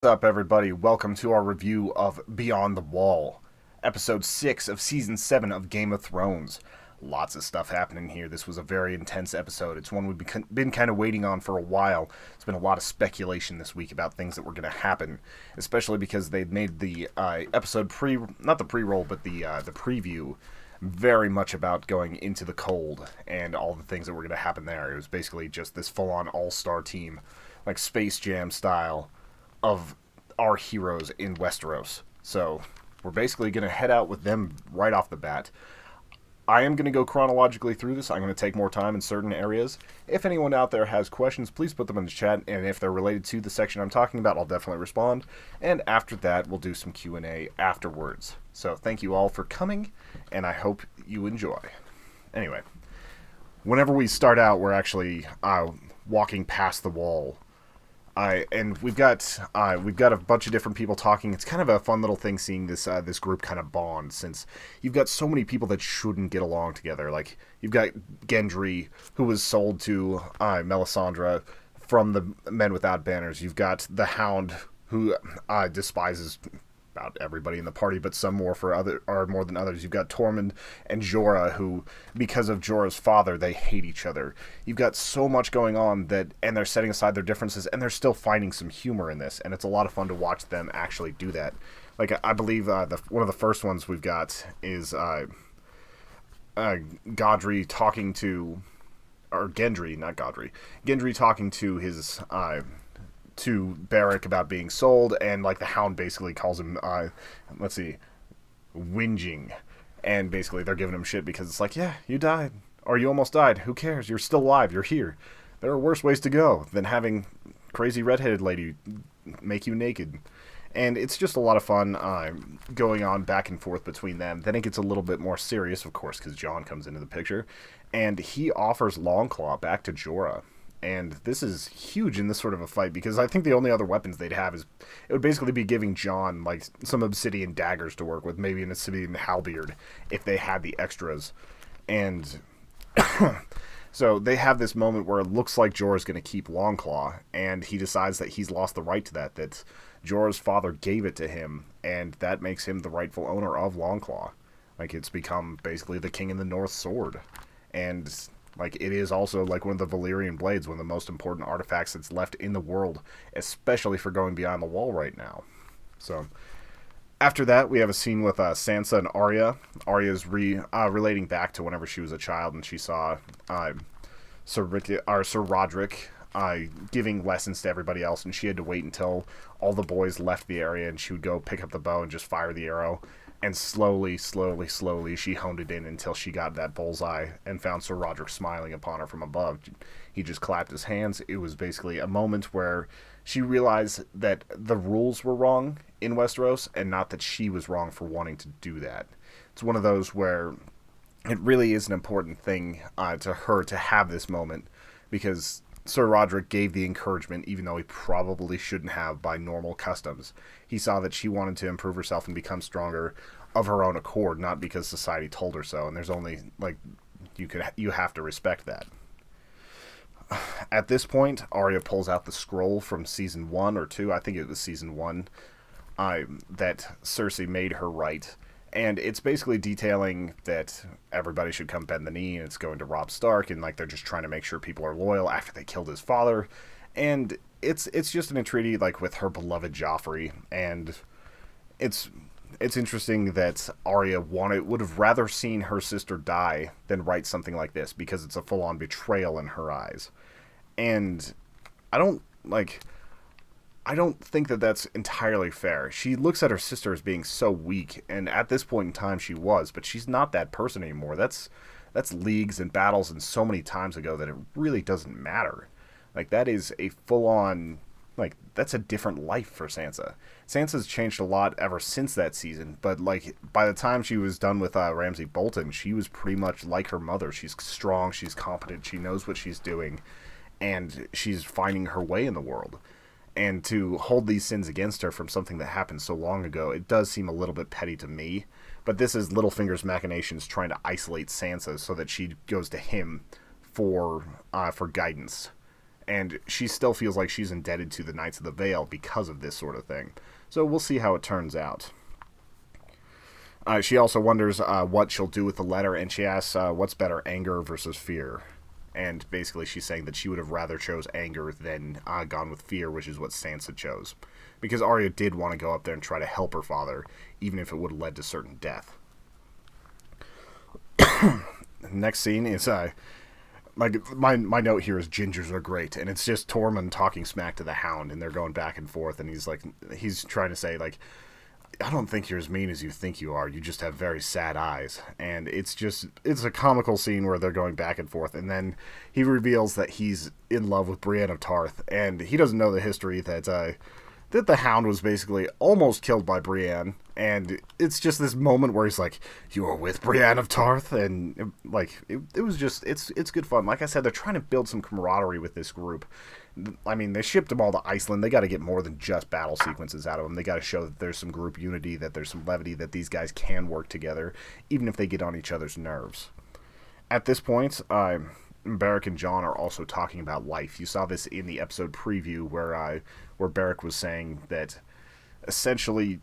What's up, everybody? Welcome to our review of Beyond the Wall, episode 6 of season 7 of Game of Thrones. Lots of stuff happening here. This was a very intense episode. It's one we've been kind of waiting on for a while. There's been a lot of speculation this week about things that were going to happen, especially because they made the episode not the pre-roll, but the preview very much about going into the cold and all the things that were going to happen there. It was basically just this full-on all-star team, like Space Jam style, of our heroes in Westeros. So we're basically going to head out with them right off the bat. I am going to go chronologically through this. I'm going to take more time in certain areas. If anyone out there has questions, please put them in the chat, and if they're related to the section I'm talking about, I'll definitely respond. And after that, we'll do some Q&A afterwards. So thank you all for coming, and I hope you enjoy. Anyway, whenever we start out, we're actually walking past the wall. And we've got a bunch of different people talking. It's kind of a fun little thing seeing this group kind of bond, since you've got so many people that shouldn't get along together. Like, you've got Gendry, who was sold to Melisandre from the Men Without Banners. You've got the Hound, who despises about everybody in the party, but some more than others. You've got Tormund and Jorah, who, because of Jorah's father, they hate each other. You've got so much going on and they're setting aside their differences, and they're still finding some humor in this, and it's a lot of fun to watch them actually do that. Like, I believe one of the first ones we've got is Godry talking to, or Gendry, not Godry, Gendry talking to his to Beric about being sold, and like the Hound basically calls him whinging, and basically they're giving him shit because it's like, yeah, you died, or you almost died, who cares, you're still alive, you're here. There are worse ways to go than having crazy redheaded lady make you naked. And it's just a lot of fun going on back and forth between them. Then it gets a little bit more serious, of course, because Jon comes into the picture, and he offers Longclaw back to Jorah. And this is huge in this sort of a fight, because I think the only other weapons they'd have it would basically be giving Jon like some obsidian daggers to work with, maybe an obsidian halberd if they had the extras. And so they have this moment where it looks like Jorah's going to keep Longclaw, and he decides that he's lost the right to that Jorah's father gave it to him, and that makes him the rightful owner of Longclaw. Like, it's become basically the King in the North sword. And like, it is also like one of the Valyrian blades, one of the most important artifacts that's left in the world, especially for going beyond the wall right now. So after that, we have a scene with Sansa and Arya. Arya's relating back to whenever she was a child and she saw Sir Roderick giving lessons to everybody else, and she had to wait until all the boys left the area, and she would go pick up the bow and just fire the arrow. And slowly, she honed it in until she got that bullseye and found Sir Roderick smiling upon her from above. He just clapped his hands. It was basically a moment where she realized that the rules were wrong in Westeros, and not that she was wrong for wanting to do that. It's one of those where it really is an important thing to her to have this moment, because Sir Roderick gave the encouragement, even though he probably shouldn't have by normal customs. He saw that she wanted to improve herself and become stronger of her own accord, not because society told her so. And there's only, like, you have to respect that. At this point, Arya pulls out the scroll from season 1 or 2, I think it was season 1, that Cersei made her write. And it's basically detailing that everybody should come bend the knee, and it's going to Robb Stark, and like they're just trying to make sure people are loyal after they killed his father. And it's just an entreaty like with her beloved Joffrey, and it's interesting that Arya would have rather seen her sister die than write something like this, because it's a full-on betrayal in her eyes. And I don't think that that's entirely fair. She looks at her sister as being so weak, and at this point in time she was, but she's not that person anymore. That's leagues and battles and so many times ago that it really doesn't matter. Like, that is a full-on, like, that's a different life for Sansa. Sansa's changed a lot ever since that season, but like, by the time she was done with Ramsay Bolton, she was pretty much like her mother. She's strong, she's competent, she knows what she's doing, and she's finding her way in the world. And to hold these sins against her from something that happened so long ago, it does seem a little bit petty to me. But this is Littlefinger's machinations trying to isolate Sansa so that she goes to him for guidance. and she still feels like she's indebted to the Knights of the Vale because of this sort of thing. So we'll see how it turns out. She also wonders what she'll do with the letter, and she asks what's better, anger versus fear. And basically she's saying that she would have rather chose anger than gone with fear, which is what Sansa chose. Because Arya did want to go up there and try to help her father, even if it would have led to certain death. Next scene is like my note here is gingers are great, and it's just Tormund talking smack to the Hound, and they're going back and forth, and he's trying to say, like, I don't think you're as mean as you think you are. You just have very sad eyes. And it's a comical scene where they're going back and forth. And then he reveals that he's in love with Brienne of Tarth. And he doesn't know the history that the Hound was basically almost killed by Brienne. And it's just this moment where he's like, you are with Brienne of Tarth? And it was just, it's good fun. Like I said, they're trying to build some camaraderie with this group. I mean, they shipped them all to Iceland. They got to get more than just battle sequences out of them. They got to show that there's some group unity, that there's some levity, that these guys can work together, even if they get on each other's nerves. At this point, Beric and Jon are also talking about life. You saw this in the episode preview where Beric was saying that essentially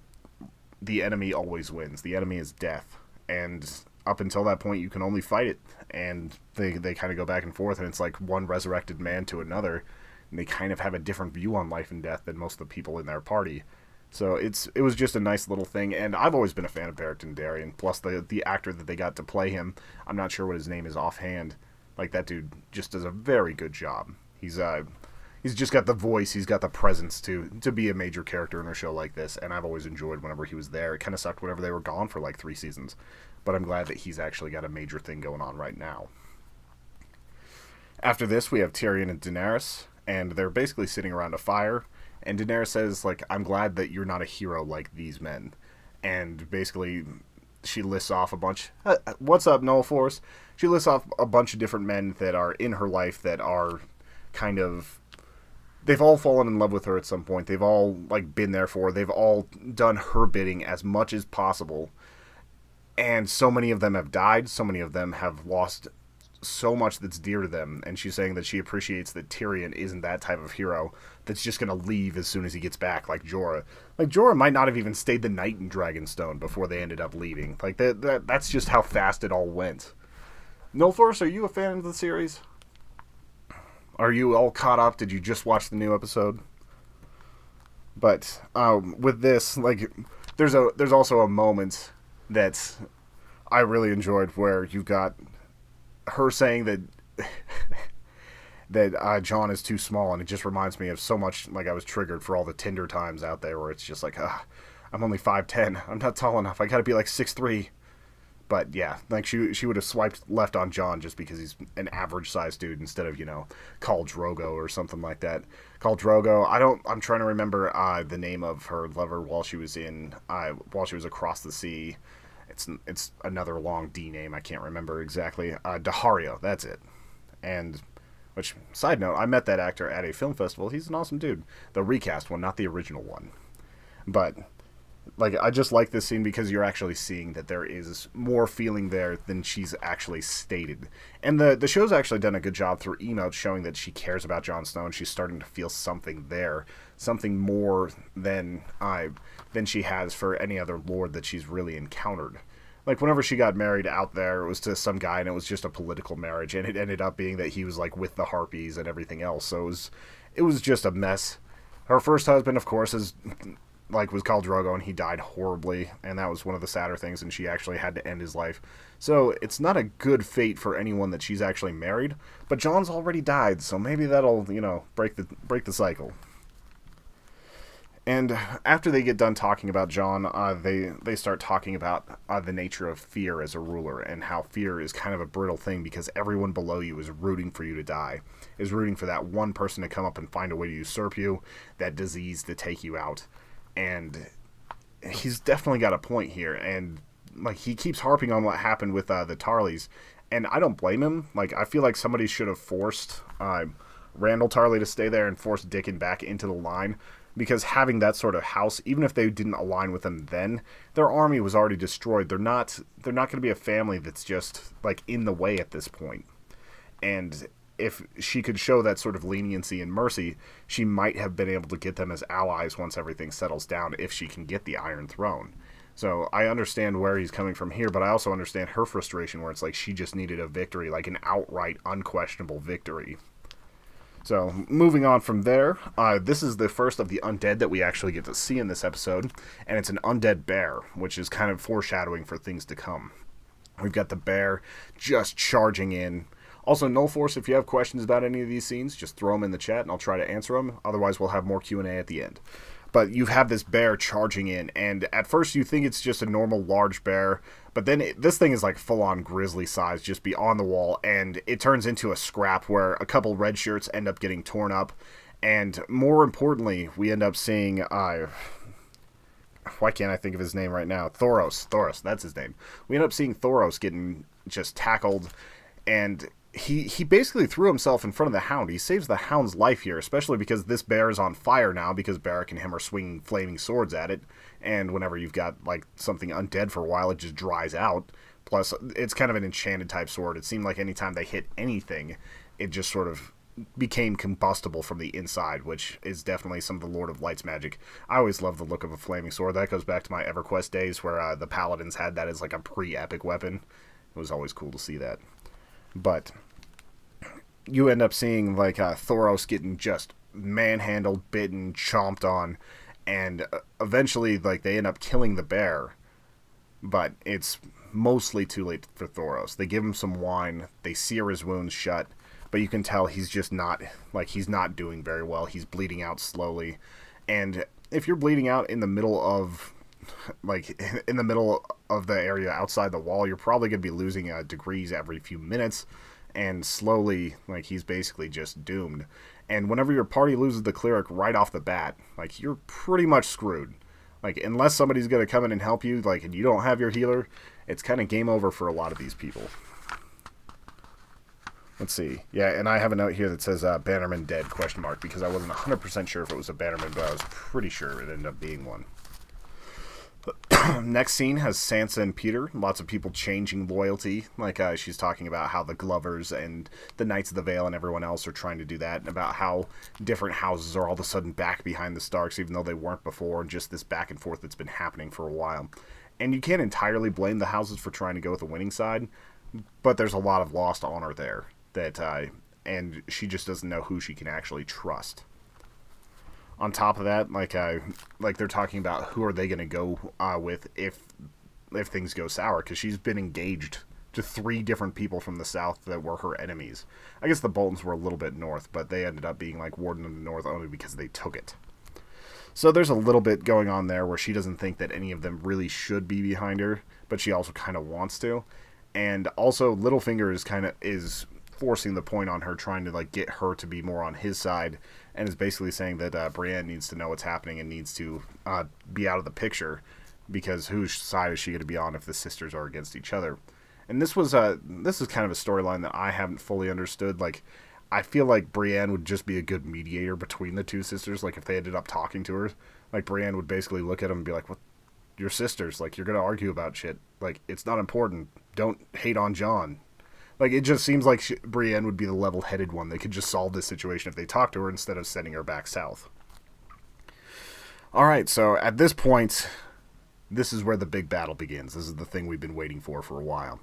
the enemy always wins. The enemy is death. And up until that point, you can only fight it. And they kind of go back and forth, and it's like one resurrected man to another. And they kind of have a different view on life and death than most of the people in their party. So it was just a nice little thing, and I've always been a fan of Beric Dondarrion, plus the actor that they got to play him, I'm not sure what his name is offhand. Like, that dude just does a very good job. He's just got the voice, he's got the presence to be a major character in a show like this, and I've always enjoyed whenever he was there. It kind of sucked whenever they were gone for like 3 seasons, but I'm glad that he's actually got a major thing going on right now. After this, we have Tyrion and Daenerys, and they're basically sitting around a fire, and Daenerys says, like, I'm glad that you're not a hero like these men. And basically, she lists off a bunch... what's up, Noel Force? She lists off a bunch of different men that are in her life that are kind of... They've all fallen in love with her at some point. They've all, like, been there for her. They've all done her bidding as much as possible. And so many of them have died. So many of them have lost so much that's dear to them, and she's saying that she appreciates that Tyrion isn't that type of hero that's just going to leave as soon as he gets back, like Jorah. Like, Jorah might not have even stayed the night in Dragonstone before they ended up leaving. Like, that's just how fast it all went. Nolforce, are you a fan of the series? Are you all caught up? Did you just watch the new episode? But with this, like, there's also a moment that I really enjoyed where you've got her saying that that Jon is too small, and it just reminds me of so much, like, I was triggered for all the Tinder times out there where it's just like, I'm only 5'10", I'm not tall enough, I gotta be like 6'3". But yeah, like, she would have swiped left on Jon just because he's an average sized dude instead of, Khal Drogo or something like that. Khal Drogo, I'm trying to remember the name of her lover while she was across the sea. It's another long D name, I can't remember exactly. Dahario, that's it. And, which, side note, I met that actor at a film festival. He's an awesome dude. The recast one, not the original one. But, like, I just like this scene because you're actually seeing that there is more feeling there than she's actually stated. And the show's actually done a good job through emotes showing that she cares about Jon Snow, and she's starting to feel something there. Something more than she has for any other lord that she's really encountered. Like, whenever she got married out there, it was to some guy, and it was just a political marriage, and it ended up being that he was, like, with the Harpies and everything else, so it was just a mess. Her first husband, of course, was Khal Drogo, and he died horribly, and that was one of the sadder things, and she actually had to end his life. So, it's not a good fate for anyone that she's actually married, but Jon's already died, so maybe that'll, break the cycle. And after they get done talking about Jon, they start talking about the nature of fear as a ruler, and how fear is kind of a brittle thing because everyone below you is rooting for you to die, is rooting for that one person to come up and find a way to usurp you, that disease to take you out. And he's definitely got a point here, and like, he keeps harping on what happened with the Tarleys, and I don't blame him. Like, I feel like somebody should have forced Randall Tarley to stay there and forced Dickon back into the line. Because having that sort of house, even if they didn't align with them then, their army was already destroyed. They're not going to be a family that's just, like, in the way at this point. And if she could show that sort of leniency and mercy, she might have been able to get them as allies once everything settles down, if she can get the Iron Throne. So I understand where he's coming from here, but I also understand her frustration where it's like she just needed a victory, like an outright, unquestionable victory. So, moving on from there, this is the first of the undead that we actually get to see in this episode, and it's an undead bear, which is kind of foreshadowing for things to come. We've got the bear just charging in. Also, Null Force, if you have questions about any of these scenes, just throw them in the chat and I'll try to answer them. Otherwise, we'll have more Q&A at the end. But you have this bear charging in, and at first you think it's just a normal large bear, but then this thing is like full-on grizzly size, just beyond the wall, and it turns into a scrap where a couple red shirts end up getting torn up, and more importantly, we end up seeing, why can't I think of his name right now? Thoros, that's his name. We end up seeing Thoros getting just tackled, and he basically threw himself in front of the hound. He saves the hound's life here, especially because this bear is on fire now because Barrack and him are swinging flaming swords at it. And whenever you've got like something undead for a while, it just dries out. Plus, it's kind of an enchanted type sword. It seemed like anytime they hit anything, it just sort of became combustible from the inside, which is definitely some of the Lord of Light's magic. I always love the look of a flaming sword. That goes back to my EverQuest days where the paladins had that as like a pre-epic weapon. It was always cool to see that. But you end up seeing like Thoros getting just manhandled, bitten, chomped on, and eventually like they end up killing the bear. But it's mostly too late for Thoros. They give him some wine, they sear his wounds shut, but you can tell he's just not, like, he's not doing very well. He's bleeding out slowly. And if you're bleeding out in the middle of, like, in the middle of the area outside the wall, you're probably going to be losing degrees every few minutes. And slowly, like, he's basically just doomed. And whenever your party loses the cleric right off the bat, like, you're pretty much screwed. Like, unless somebody's going to come in and help you, like, and you don't have your healer, it's kind of game over for a lot of these people. Let's see. Yeah, and I have a note here that says Bannerman dead, ? Because I wasn't 100% sure if it was a Bannerman, but I was pretty sure it ended up being one. Next scene has Sansa and Peter. Lots of people changing loyalty. Like, she's talking about how the Glovers and the Knights of the Vale and everyone else are trying to do that, and about how different houses are all of a sudden back behind the Starks, even though they weren't before, and just this back and forth that's been happening for a while. And you can't entirely blame the houses for trying to go with the winning side, but there's a lot of lost honor there. And she just doesn't know who she can actually trust. On top of that, like they're talking about who are they going to go with if things go sour, because she's been engaged to 3 different people from the south that were her enemies. I guess the Boltons were a little bit north, but they ended up being like Warden of the North only because they took it. So there's a little bit going on there where she doesn't think that any of them really should be behind her, but she also kind of wants to. And also Littlefinger is forcing the point on her, trying to like get her to be more on his side, and is basically saying that Brienne needs to know what's happening and needs to be out of the picture, because whose side is she going to be on if the sisters are against each other? And this is kind of a storyline that I haven't fully understood. Like, I feel like Brienne would just be a good mediator between the 2 sisters. Like, if they ended up talking to her, like, Brienne would basically look at them and be like, "What? Your sisters? Like, you're going to argue about shit. Like, it's not important. Don't hate on Jon." Like, it just seems like Brienne would be the level-headed one. They could just solve this situation if they talk to her instead of sending her back south. Alright, so at this point, this is where the big battle begins. This is the thing we've been waiting for a while.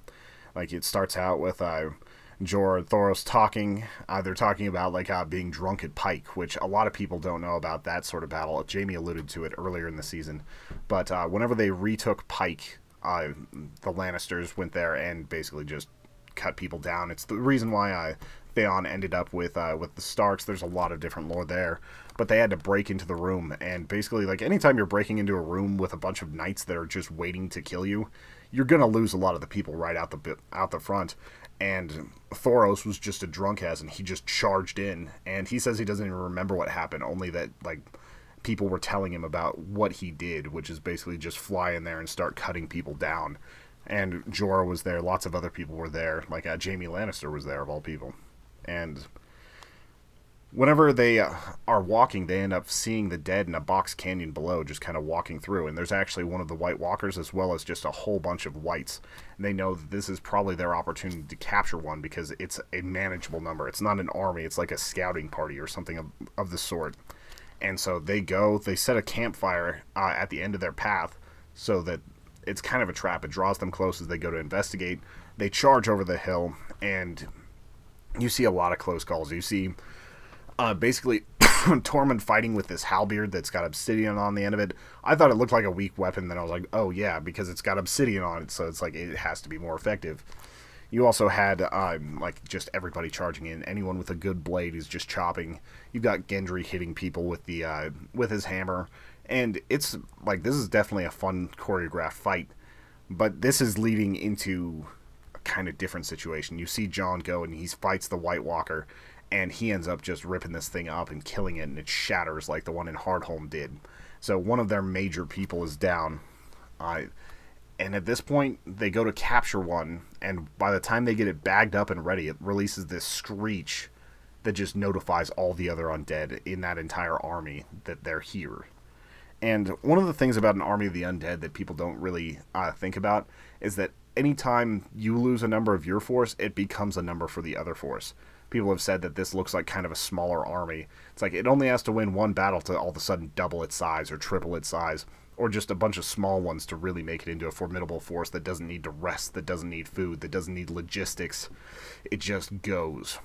Like, it starts out with Jorah and Thoros talking. They're talking about, like, being drunk at Pike, which a lot of people don't know about that sort of battle. Jamie alluded to it earlier in the season. But whenever they retook Pike, the Lannisters went there and basically just cut people down. It's the reason why Theon ended up with the Starks. There's a lot of different lore there, but they had to break into the room, and basically, like, anytime you're breaking into a room with a bunch of knights that are just waiting to kill you, you're gonna lose a lot of the people right out the front. And Thoros was just a drunk ass, and he just charged in, and he says he doesn't even remember what happened, only that, like, people were telling him about what he did, which is basically just fly in there and start cutting people down. And Jorah was there, lots of other people were there, like Jaime Lannister was there, of all people. And Whenever they are walking, they end up seeing the dead in a box canyon below, just kind of walking through. And there's actually one of the White Walkers, as well as just a whole bunch of whites. And they know that this is probably their opportunity to capture one because it's a manageable number. It's not an army, it's like a scouting party or something of the sort. And so they set a campfire at the end of their path so that it's kind of a trap. It draws them close as they go to investigate. They charge over the hill, and you see a lot of close calls. You see basically Tormund fighting with this halberd that's got obsidian on the end of it. I thought it looked like a weak weapon, then I was like, oh yeah, because it's got obsidian on it, so it's like it has to be more effective. You also had like just everybody charging in. Anyone with a good blade is just chopping. You've got Gendry hitting people with the with his hammer, and it's like this is definitely a fun choreographed fight. But this is leading into a kind of different situation. You see Jon go and he fights the White Walker, and he ends up just ripping this thing up and killing it, and it shatters like the one in Hardhome did. So one of their major people is down. And at this point, they go to capture one, and by the time they get it bagged up and ready, it releases this screech that just notifies all the other undead in that entire army that they're here. And one of the things about an army of the undead that people don't really think about is that anytime you lose a number of your force, it becomes a number for the other force. People have said that this looks like kind of a smaller army. It's like it only has to win one battle to all of a sudden double its size or triple its size, or just a bunch of small ones to really make it into a formidable force that doesn't need to rest, that doesn't need food, that doesn't need logistics. It just goes.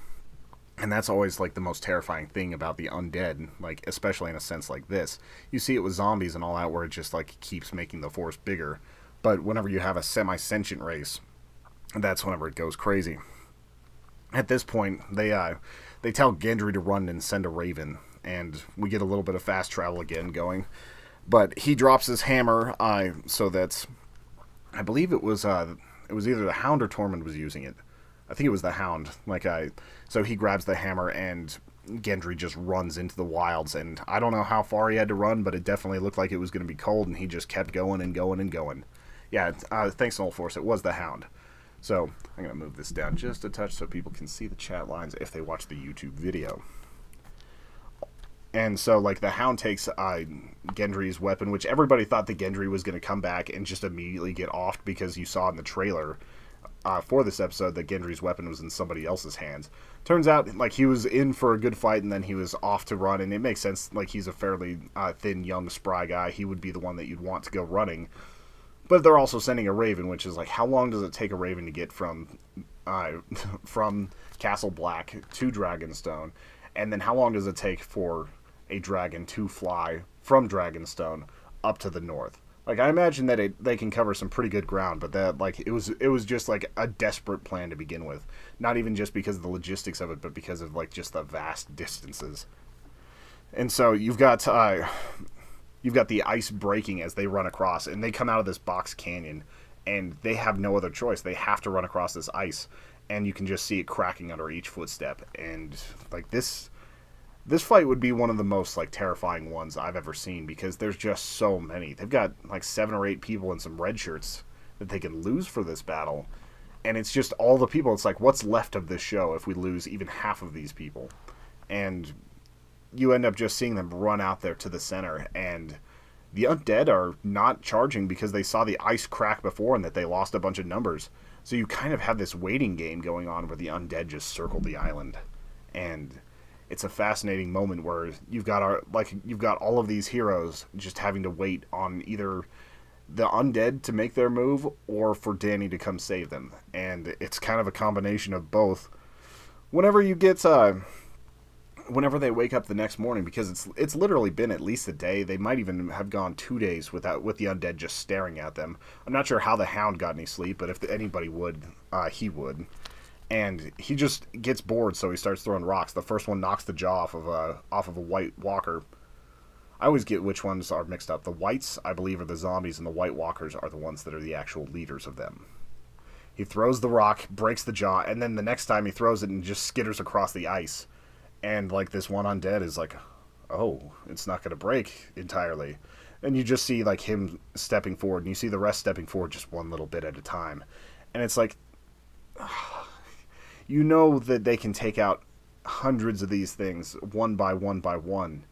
And that's always like the most terrifying thing about the undead, like especially in a sense like this. You see it with zombies and all that where it just like keeps making the force bigger. But whenever you have a semi-sentient race, that's whenever it goes crazy. At this point, they tell Gendry to run and send a raven, and we get a little bit of fast travel again going. But he drops his hammer, so that's, I believe it was either the Hound or Tormund was using it. I think it was the Hound. So he grabs the hammer, and Gendry just runs into the wilds, and I don't know how far he had to run, but it definitely looked like it was going to be cold, and he just kept going and going and going. Yeah, thanks, Null Force, it was the Hound. So I'm going to move this down just a touch so people can see the chat lines if they watch the YouTube video. And so, like, the Hound takes Gendry's weapon, which everybody thought that Gendry was going to come back and just immediately get offed because you saw in the trailer for this episode that Gendry's weapon was in somebody else's hands. Turns out, like, he was in for a good fight and then he was off to run, and it makes sense. Like, he's a fairly thin, young, spry guy. He would be the one that you'd want to go running. But they're also sending a raven, which is like, how long does it take a raven to get from Castle Black to Dragonstone? And then how long does it take for a dragon to fly from Dragonstone up to the north? Like, I imagine that they can cover some pretty good ground, but that, like, it was just like a desperate plan to begin with. Not even just because of the logistics of it, but because of like just the vast distances. And so you've got the ice breaking as they run across, and they come out of this box canyon, and they have no other choice. They have to run across this ice, and you can just see it cracking under each footstep. And like this fight would be one of the most like terrifying ones I've ever seen, because there's just so many. They've got like 7 or 8 people in some red shirts that they can lose for this battle, and it's just all the people. It's like, what's left of this show if we lose even half of these people? And you end up just seeing them run out there to the center, and the undead are not charging because they saw the ice crack before and that they lost a bunch of numbers. So you kind of have this waiting game going on where the undead just circle the island, and it's a fascinating moment where you've got all of these heroes just having to wait on either the undead to make their move or for Dany to come save them, and it's kind of a combination of both. Whenever they wake up the next morning, because it's literally been at least a day. They might even have gone 2 days with the undead just staring at them. I'm not sure how the Hound got any sleep, but if anybody would, he would. And he just gets bored, so he starts throwing rocks. The first one knocks the jaw off of a White Walker. I always get which ones are mixed up. The Whites, I believe, are the zombies, and the White Walkers are the ones that are the actual leaders of them. He throws the rock, breaks the jaw, and then the next time he throws it and just skitters across the ice. And, like, this one undead is like, oh, it's not going to break entirely. And you just see, like, him stepping forward, and you see the rest stepping forward just one little bit at a time. And it's like, you know that they can take out hundreds of these things, one by one by one.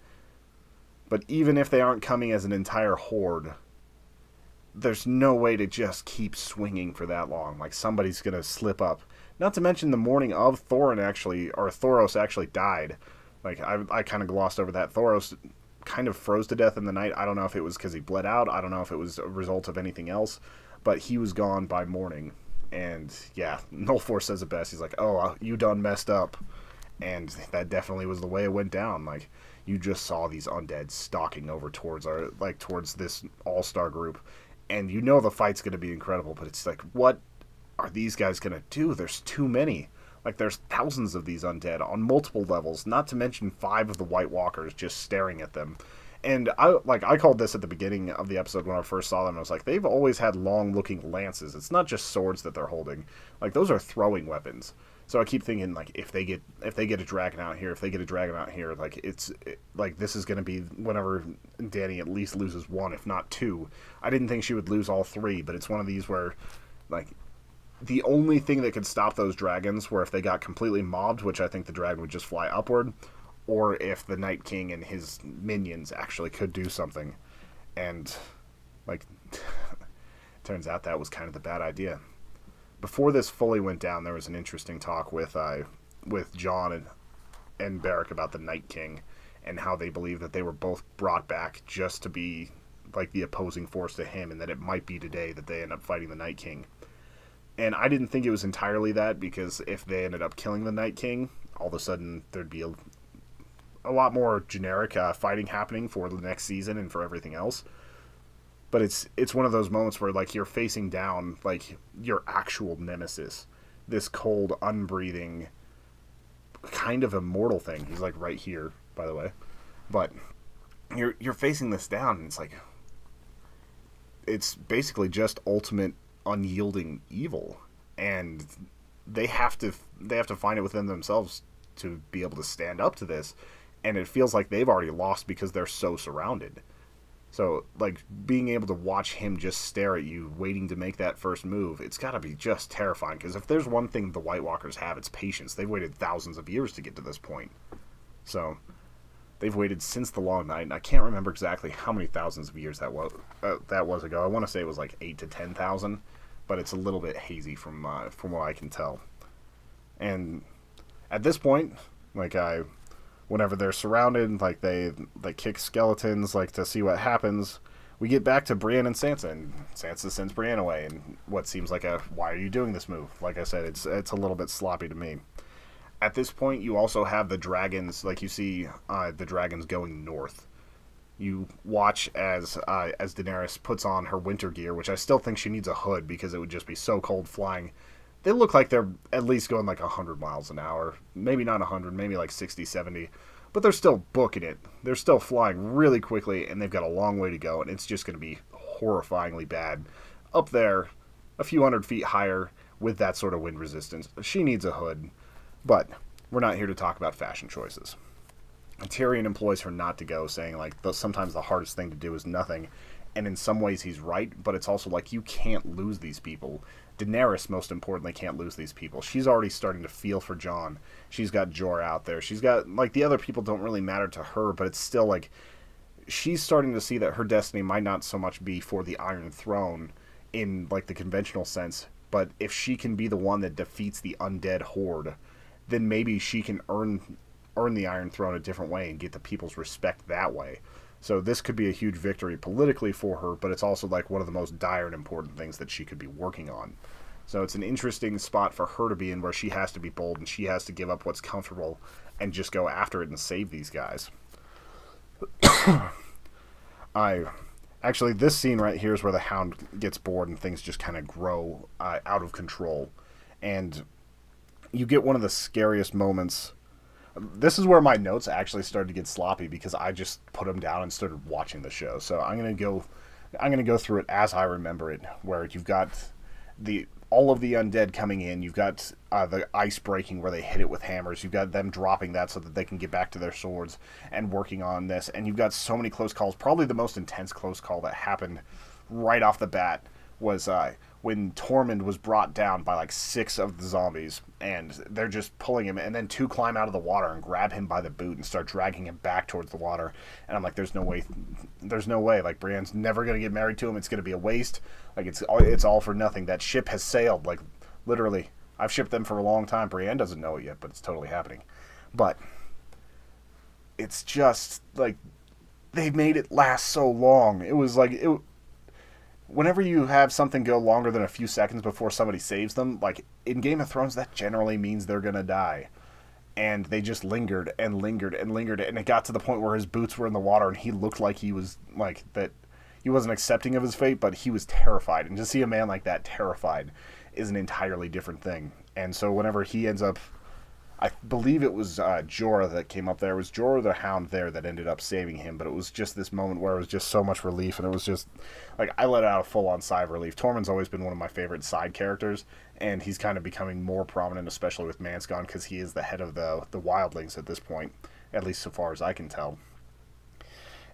But even if they aren't coming as an entire horde, there's no way to just keep swinging for that long. Like, somebody's going to slip up. Not to mention the morning of Thoros actually died. Like, I kind of glossed over that. Thoros kind of froze to death in the night. I don't know if it was because he bled out. I don't know if it was a result of anything else. But he was gone by morning. And, yeah, Nullforce says it best. He's like, oh, you done messed up. And that definitely was the way it went down. Like, you just saw these undead stalking over towards this all-star group. And you know the fight's going to be incredible, but it's like, what are these guys going to do? There's too many. Like, there's thousands of these undead on multiple levels, not to mention 5 of the White Walkers just staring at them. And I called this at the beginning of the episode when I first saw them. I was like, they've always had long-looking lances. It's not just swords that they're holding. Like, those are throwing weapons. So I keep thinking, like, if they get a dragon out here, like, like, this is going to be whenever Dany at least loses 1, if not 2. I didn't think she would lose all 3, but it's one of these where, like, the only thing that could stop those dragons were if they got completely mobbed, which I think the dragon would just fly upward, or if the Night King and his minions actually could do something. And, like, turns out that was kind of the bad idea. Before this fully went down, there was an interesting talk with Jon and Beric about the Night King and how they believe that they were both brought back just to be like the opposing force to him, and that it might be today that they end up fighting the Night King. And I didn't think it was entirely that, because if they ended up killing the Night King, all of a sudden there'd be a lot more generic fighting happening for the next season and for everything else. But it's one of those moments where, like, you're facing down, like, your actual nemesis. This cold, unbreathing, kind of immortal thing. He's, like, right here, by the way. But you're facing this down, and it's like, it's basically just ultimate unyielding evil. And they have to find it within themselves to be able to stand up to this. And it feels like they've already lost because they're so surrounded. So, like, being able to watch him just stare at you, waiting to make that first move, it's got to be just terrifying. Because if there's one thing the White Walkers have, it's patience. They've waited thousands of years to get to this point. So, they've waited since the Long Night, and I can't remember exactly how many thousands of years that was ago. I want to say it was like 8 to 10,000, but it's a little bit hazy from what I can tell. And at this point, like, whenever they're surrounded, like, they kick skeletons, like, to see what happens. We get back to Brienne and Sansa, and Sansa sends Brienne away, and what seems like why are you doing this move? Like I said, it's a little bit sloppy to me. At this point, you also have the dragons, like, you see the dragons going north. You watch as Daenerys puts on her winter gear, which I still think she needs a hood, because it would just be so cold flying. They look like they're at least going like 100 miles an hour. Maybe not 100, maybe like 60, 70. But they're still booking it. They're still flying really quickly, and they've got a long way to go, and it's just going to be horrifyingly bad. Up there, a few hundred feet higher, with that sort of wind resistance. She needs a hood. But we're not here to talk about fashion choices. And Tyrion employs her not to go, saying, like, sometimes the hardest thing to do is nothing. And in some ways he's right, but it's also like, you can't lose these people. Daenerys, most importantly, can't lose these people. She's already starting to feel for Jon. She's got Jorah out there. She's got, like, the other people don't really matter to her, but it's still, like, she's starting to see that her destiny might not so much be for the Iron Throne in, like, the conventional sense, but if she can be the one that defeats the undead horde, then maybe she can earn the Iron Throne a different way and get the people's respect that way. So this could be a huge victory politically for her, but it's also like one of the most dire and important things that she could be working on. So it's an interesting spot for her to be in, where she has to be bold and she has to give up what's comfortable and just go after it and save these guys. Actually, this scene right here is where the Hound gets bored and things just kind of grow out of control. And you get one of the scariest moments. This is where my notes actually started to get sloppy, because I just put them down and started watching the show. So I'm gonna go through it as I remember it, where you've got all of the undead coming in. You've got the ice breaking, where they hit it with hammers. You've got them dropping that so that they can get back to their swords and working on this. And you've got so many close calls. Probably the most intense close call that happened right off the bat was when Tormund was brought down by like 6 of the zombies, and they're just pulling him, and then 2 climb out of the water and grab him by the boot and start dragging him back towards the water. And I'm like, there's no way. Like, Brienne's never gonna get married to him. It's gonna be a waste. Like, it's all for nothing. That ship has sailed. Like, literally, I've shipped them for a long time. Brienne doesn't know it yet, but it's totally happening. But it's just like they made it last so long. It was like whenever you have something go longer than a few seconds before somebody saves them, like in Game of Thrones, that generally means they're gonna die. And they just lingered and lingered and lingered, and it got to the point where his boots were in the water, and he looked like he was like that. He wasn't accepting of his fate, but he was terrified. And to see a man like that terrified is an entirely different thing. And so whenever he ends up, I believe it was Jorah that came up there. It was Jorah the Hound there that ended up saving him, but it was just this moment where it was just so much relief, and it was just, like, I let out a full-on sigh of relief. Tormund's always been one of my favorite side characters, and he's kind of becoming more prominent, especially with Mance gone, because he is the head of the Wildlings at this point, at least so far as I can tell.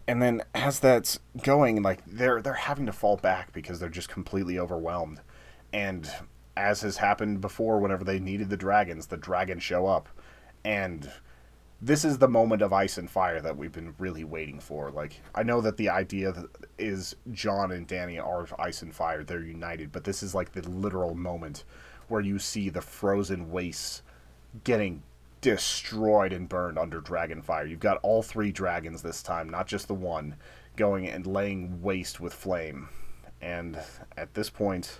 And then as that's going, like, they're having to fall back because they're just completely overwhelmed. And as has happened before, whenever they needed the dragons show up. And this is the moment of ice and fire that we've been really waiting for. Like, I know that the idea is Jon and Dany are ice and fire. They're united. But this is like the literal moment where you see the frozen wastes getting destroyed and burned under dragon fire. You've got all 3 dragons this time, not just the one, going and laying waste with flame. And at this point,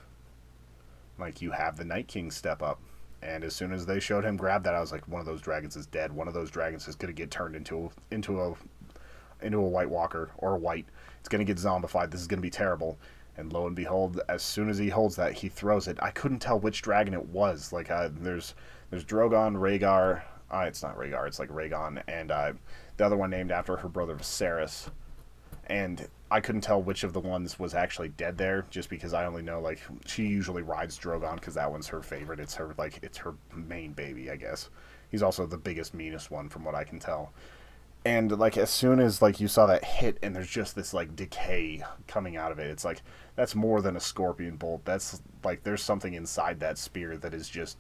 like, you have the Night King step up. And as soon as they showed him grab that, I was like, one of those dragons is dead. One of those dragons is going to get turned into a White Walker, or a White. It's going to get zombified. This is going to be terrible. And lo and behold, as soon as he holds that, he throws it. I couldn't tell which dragon it was. Like, there's Drogon, Rhaegar. It's not Rhaegar. It's like Rhaegon, and the other one named after her brother Viserys. And I couldn't tell which of the ones was actually dead there, just because I only know, like, she usually rides Drogon because that one's her favorite. It's her main baby, I guess. He's also the biggest, meanest one from what I can tell. And, like, as soon as, like, you saw that hit and there's just this, like, decay coming out of it, it's like, that's more than a scorpion bolt. That's, like, there's something inside that spear that is just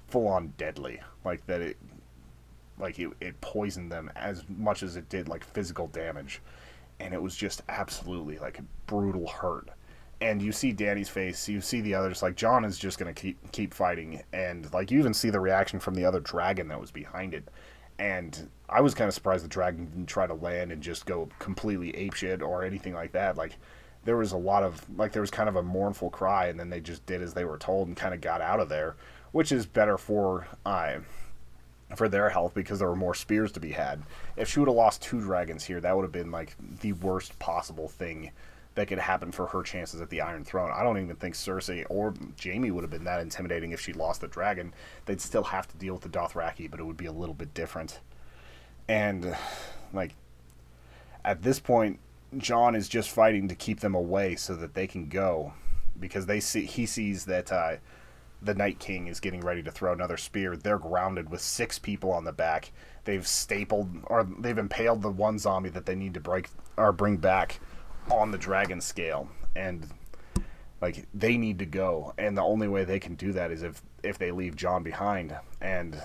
full-on deadly. Like, that it poisoned them as much as it did, like, physical damage. And it was just absolutely, like, brutal hurt. And you see Dany's face, you see the others, like, Jon is just going to keep fighting. And, like, you even see the reaction from the other dragon that was behind it. And I was kind of surprised the dragon didn't try to land and just go completely apeshit or anything like that. Like, there was a lot of, like, there was kind of a mournful cry, and then they just did as they were told and kind of got out of there, which is better for their health because there were more spears to be had. If she would have lost 2 dragons here, that would have been, like, the worst possible thing that could happen for her chances at the Iron Throne. I don't even think Cersei or Jaime would have been that intimidating if she lost the dragon. They'd still have to deal with the Dothraki, but it would be a little bit different. And, like, at this point, Jon is just fighting to keep them away so that they can go, because he sees that the Night King is getting ready to throw another spear. They're grounded with 6 people on the back. They've impaled the one zombie that they need to bring back on the dragon scale, and, like, they need to go, and the only way they can do that is if they leave Jon behind. And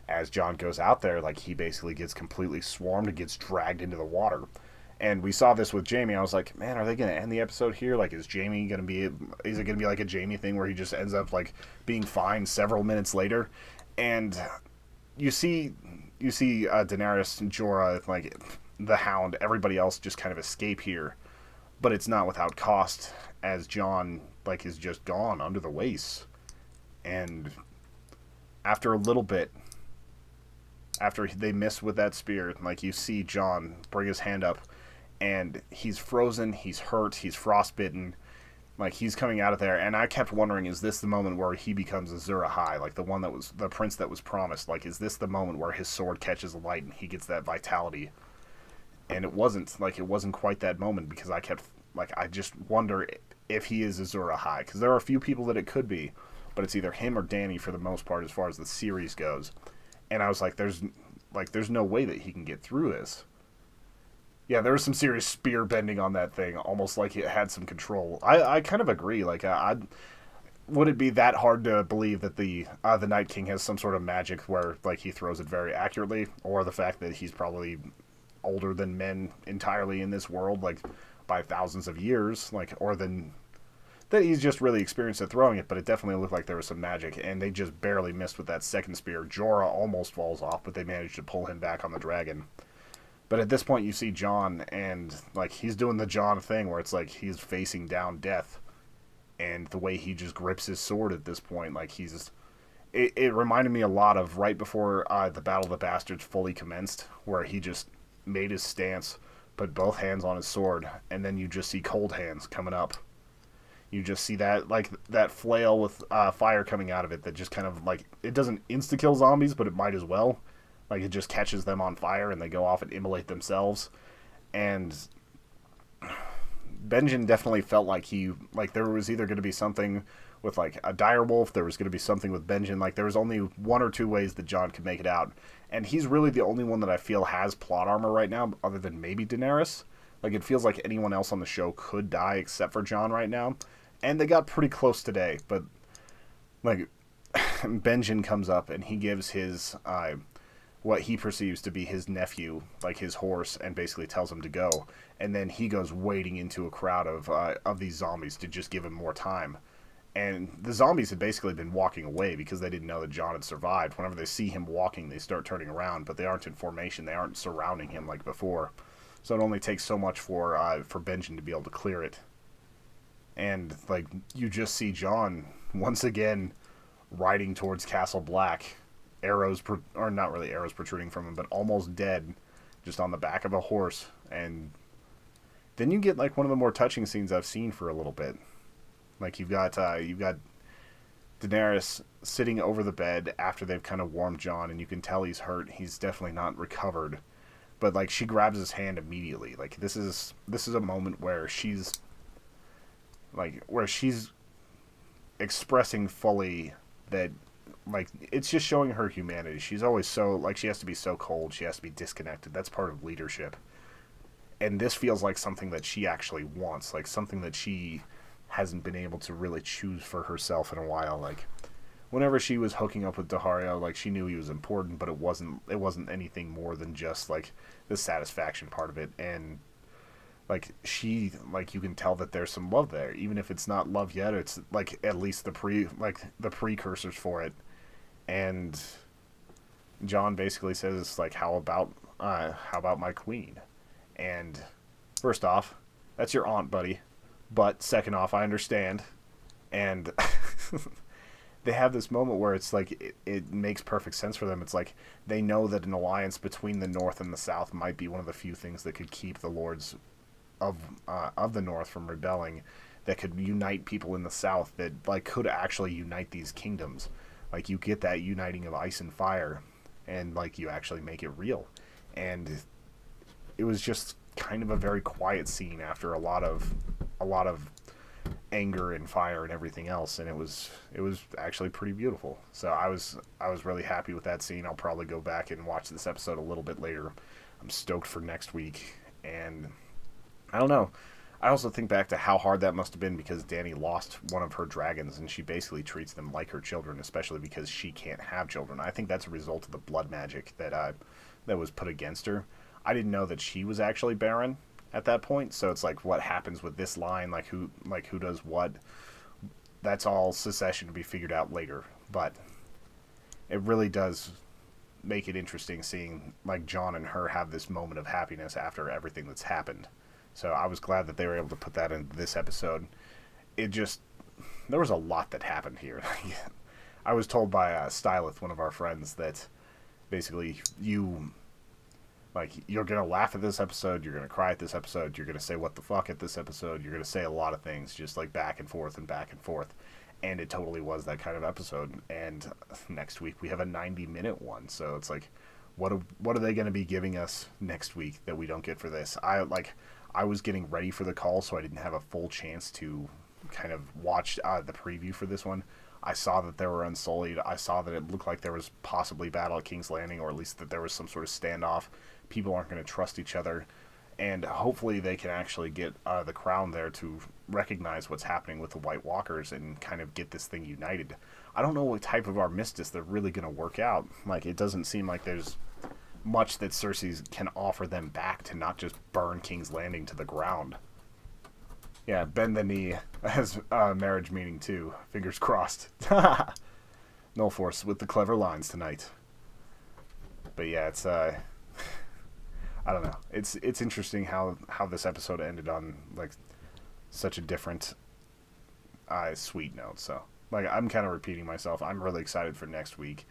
as Jon goes out there, like, he basically gets completely swarmed and gets dragged into the water. And we saw this with Jaime. I was like, man, are they going to end the episode here? Like, is it going to be like a Jaime thing where he just ends up, like, being fine several minutes later? And you see Daenerys, Jorah, like, the Hound, everybody else just kind of escape here. But it's not without cost, as Jon, like, is just gone under the waste. And after a little bit, after they miss with that spear, like, you see Jon bring his hand up, and he's frozen, he's hurt, he's frostbitten, like, he's coming out of there. And I kept wondering, is this the moment where he becomes Azor Ahai, like the prince that was promised? Like, is this the moment where his sword catches the light and he gets that vitality? And it wasn't quite that moment, because I just wonder if he is Azor Ahai, because there are a few people that it could be, but it's either him or Dany for the most part as far as the series goes. And I was like, there's no way that he can get through this. Yeah, there was some serious spear bending on that thing, almost like it had some control. I kind of agree. Like, would it be that hard to believe that the Night King has some sort of magic where like he throws it very accurately, or the fact that he's probably older than men entirely in this world, like by thousands of years, like or than that he's just really experienced at throwing it. But it definitely looked like there was some magic, and they just barely missed with that second spear. Jorah almost falls off, but they managed to pull him back on the dragon. But at this point, you see Jon, and like he's doing the Jon thing where it's like he's facing down death, and the way he just grips his sword at this point, like he's. It reminded me a lot of right before the Battle of the Bastards fully commenced, where he just made his stance, put both hands on his sword, and then you just see cold hands coming up. You just see that like that flail with fire coming out of it that just kind of like it doesn't insta kill zombies, but it might as well. Like it just catches them on fire and they go off and immolate themselves. And Benjen definitely felt like there was either going to be something with like a direwolf, there was going to be something with Benjen. Like there was only one or two ways that Jon could make it out, and he's really the only one that I feel has plot armor right now, other than maybe Daenerys. Like it feels like anyone else on the show could die except for Jon right now, and they got pretty close today. But like Benjen comes up and he gives his what he perceives to be his nephew, like his horse, and basically tells him to go. And then he goes wading into a crowd of these zombies to just give him more time. And the zombies had basically been walking away because they didn't know that Jon had survived. Whenever they see him walking, they start turning around, but they aren't in formation. They aren't surrounding him like before. So it only takes so much for Benjen to be able to clear it. And like you just see Jon once again riding towards Castle Black, or not really arrows protruding from him, but almost dead, just on the back of a horse. And then you get like one of the more touching scenes I've seen for a little bit. Like you've got Daenerys sitting over the bed after they've kind of warmed Jon, and you can tell he's hurt. He's definitely not recovered, but like she grabs his hand immediately. Like this is a moment where she's expressing fully that like it's just showing her humanity. She's always so like she has to be so cold. She has to be disconnected. That's part of leadership. And this feels like something that she actually wants, like something that she hasn't been able to really choose for herself in a while. Like whenever she was hooking up with Dahario, like she knew he was important, but it wasn't anything more than just like the satisfaction part of it. And like she, like you can tell that there's some love there, even if it's not love yet. It's like at least the precursors for it. And Jon basically says like, how about my queen? And first off, that's your aunt, buddy. But second off, I understand. And they have this moment where it's like it makes perfect sense for them. It's like they know that an alliance between the North and the South might be one of the few things that could keep the lords of the North from rebelling, that could unite people in the South, that like could actually unite these kingdoms. Like you get that uniting of ice and fire, and like you actually make it real. And it was just kind of a very quiet scene after a lot of anger and fire and everything else, and it was actually pretty beautiful. So I was really happy with that scene. I'll probably go back and watch this episode a little bit later. I'm stoked for next week. And I don't know, I also think back to how hard that must have been, because Dany lost one of her dragons, and she basically treats them like her children, especially because she can't have children. I think that's a result of the blood magic that was put against her. I didn't know that she was actually barren at that point, so it's like what happens with this line, like who does what, that's all succession to be figured out later. But it really does make it interesting seeing like Jon and her have this moment of happiness after everything that's happened. So I was glad that they were able to put that into this episode. There was a lot that happened here. I was told by Stylith, one of our friends, that basically you're going to laugh at this episode, you're going to cry at this episode, you're going to say what the fuck at this episode, you're going to say a lot of things, just like back and forth and back and forth. And it totally was that kind of episode. And next week we have a 90-minute one, so it's like, what are they going to be giving us next week that we don't get for this? I was getting ready for the call, so I didn't have a full chance to kind of watch the preview for this one. I saw that there were Unsullied. I saw that it looked like there was possibly battle at King's Landing, or at least that there was some sort of standoff. People aren't going to trust each other. And hopefully they can actually get the crown there to recognize what's happening with the White Walkers and kind of get this thing united. I don't know what type of armistice they're really going to work out. Like, it doesn't seem like there's much that Cersei can offer them back to not just burn King's Landing to the ground. Yeah, bend the knee as marriage meeting too. Fingers crossed. No force with the clever lines tonight. But yeah, it's I don't know. It's interesting how this episode ended on like such a different sweet note. So like I'm kind of repeating myself. I'm really excited for next week.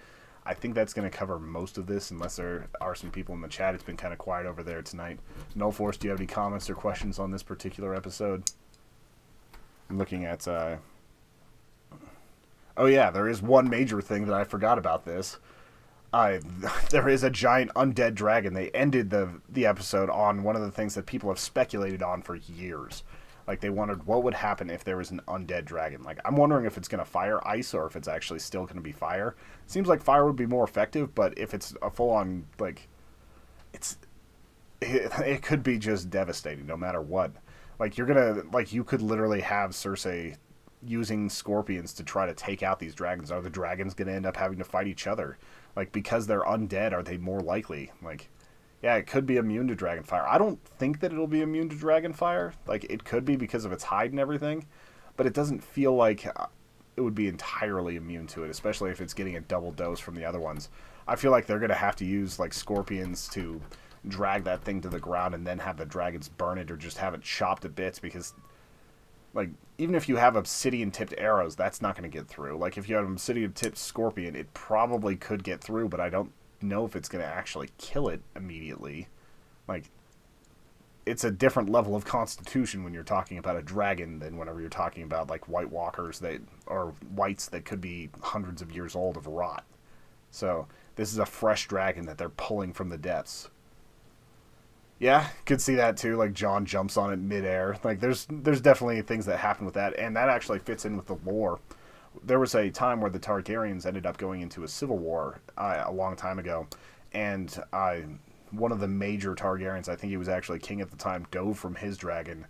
I think that's going to cover most of this, unless there are some people in the chat. It's been kind of quiet over there tonight. No Force, do you have any comments or questions on this particular episode? I'm looking at... Oh yeah, there is one major thing that I forgot about this. There is a giant undead dragon. They ended the episode on one of the things that people have speculated on for years. Like, they wondered what would happen if there was an undead dragon. Like, I'm wondering if it's going to fire ice or if it's actually still going to be fire. Seems like fire would be more effective, but if it's a full-on, like, it could be just devastating no matter what. Like, you could literally have Cersei using scorpions to try to take out these dragons. Are the dragons going to end up having to fight each other? Like, because they're undead, are they more likely? Like... Yeah, it could be immune to dragonfire. I don't think that it'll be immune to dragonfire. Like, it could be because of its hide and everything. But it doesn't feel like it would be entirely immune to it, especially if it's getting a double dose from the other ones. I feel like they're going to have to use, like, scorpions to drag that thing to the ground and then have the dragons burn it or just have it chopped to bits because, like, even if you have obsidian-tipped arrows, that's not going to get through. Like, if you have an obsidian-tipped scorpion, it probably could get through, but I don't know if it's going to actually kill it immediately. Like, it's a different level of constitution when you're talking about a dragon than whenever you're talking about like White Walkers that or whites that could be hundreds of years old of rot. So this is a fresh dragon that they're pulling from the depths. Yeah, could see that too. Like Jon jumps on it midair. Like there's definitely things that happen with that, and that actually fits in with the lore. There was a time where the Targaryens ended up going into a civil war a long time ago, and one of the major Targaryens, I think he was actually king at the time, dove from his dragon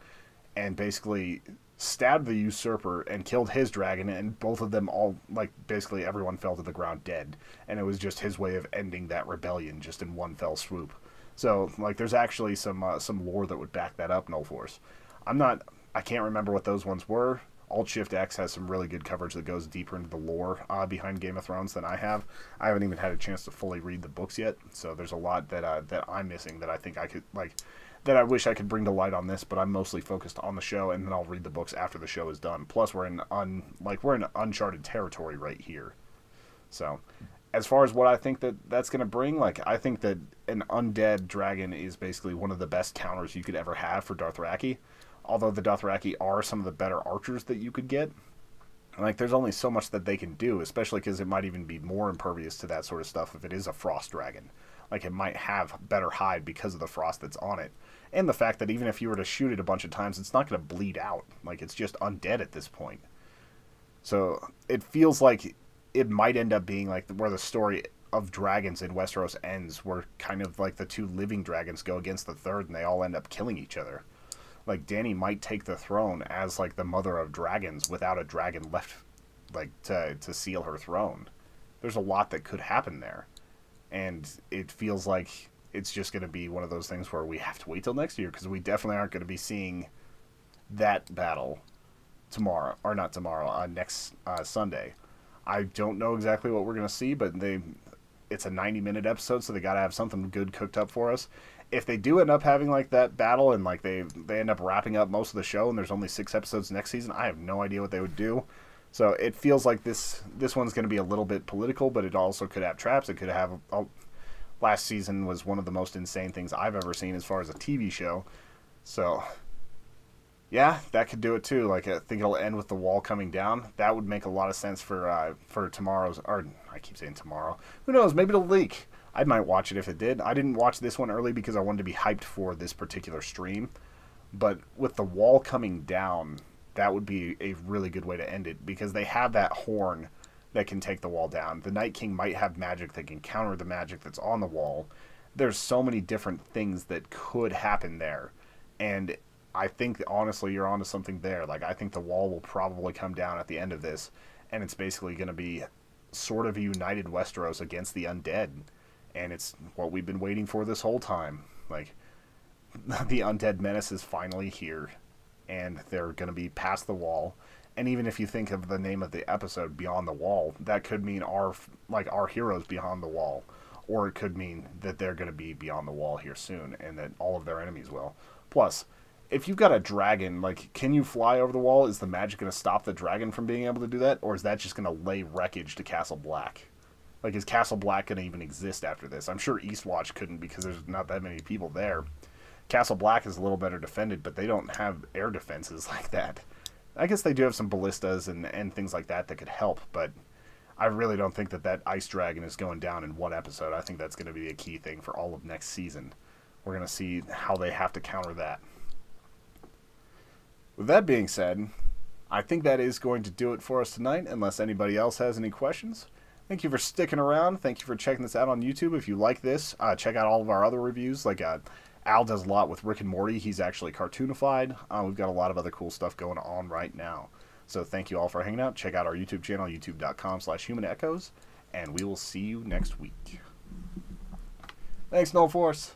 and basically stabbed the usurper and killed his dragon, and both of them all, like, basically everyone fell to the ground dead, and it was just his way of ending that rebellion just in one fell swoop. So, like, there's actually some lore that would back that up, No Force. I can't remember what those ones were. Alt-Shift-X has some really good coverage that goes deeper into the lore behind Game of Thrones than I have. I haven't even had a chance to fully read the books yet, so there's a lot that I'm missing that I think I could, like, that I wish I could bring to light on this, but I'm mostly focused on the show, and then I'll read the books after the show is done. Plus, we're in uncharted territory right here. So, as far as what I think that's going to bring, like, I think that an undead dragon is basically one of the best counters you could ever have for Dothraki. Although the Dothraki are some of the better archers that you could get. Like, there's only so much that they can do, especially because it might even be more impervious to that sort of stuff if it is a frost dragon. Like, it might have better hide because of the frost that's on it. And the fact that even if you were to shoot it a bunch of times, it's not going to bleed out. Like, it's just undead at this point. So, it feels like it might end up being, like, where the story of dragons in Westeros ends, where kind of, like, the two living dragons go against the third, and they all end up killing each other. Like, Dany might take the throne as, like, the mother of dragons without a dragon left, like, to seal her throne. There's a lot that could happen there. And it feels like it's just going to be one of those things where we have to wait till next year, because we definitely aren't going to be seeing that battle tomorrow, or not tomorrow, next Sunday. I don't know exactly what we're going to see, but it's a 90-minute episode, so they got to have something good cooked up for us. If they do end up having, like, that battle and, like, they end up wrapping up most of the show and there's only 6 episodes next season, I have no idea what they would do. So it feels like this one's going to be a little bit political, but it also could have traps. It could have... last season was one of the most insane things I've ever seen as far as a TV show. So, yeah, that could do it too. Like, I think it'll end with the wall coming down. That would make a lot of sense for tomorrow's... Or, I keep saying tomorrow. Who knows? Maybe it'll leak. I might watch it if it did. I didn't watch this one early because I wanted to be hyped for this particular stream. But with the wall coming down, that would be a really good way to end it, because they have that horn that can take the wall down. The Night King might have magic that can counter the magic that's on the wall. there's so many different things that could happen there. And I think, honestly, you're onto something there. Like, I think the wall will probably come down at the end of this, and it's basically going to be sort of a united Westeros against the undead. And it's what we've been waiting for this whole time. Like, the undead menace is finally here, and they're going to be past the wall. And even if you think of the name of the episode, Beyond the Wall, that could mean our heroes beyond the wall. Or it could mean that they're going to be beyond the wall here soon, and that all of their enemies will. Plus, if you've got a dragon, like, can you fly over the wall? Is the magic going to stop the dragon from being able to do that? Or is that just going to lay wreckage to Castle Black? Like, is Castle Black going to even exist after this? I'm sure Eastwatch couldn't because there's not that many people there. Castle Black is a little better defended, but they don't have air defenses like that. I guess they do have some ballistas and things like that could help, but I really don't think that ice dragon is going down in one episode. I think that's going to be a key thing for all of next season. We're going to see how they have to counter that. With that being said, I think that is going to do it for us tonight, unless anybody else has any questions. Thank you for sticking around. Thank you for checking this out on YouTube. If you like this, check out all of our other reviews. Like, Al does a lot with Rick and Morty. He's actually cartoonified. We've got a lot of other cool stuff going on right now. So thank you all for hanging out. Check out our YouTube channel, youtube.com/Human Echoes, and we will see you next week. Thanks, No Force.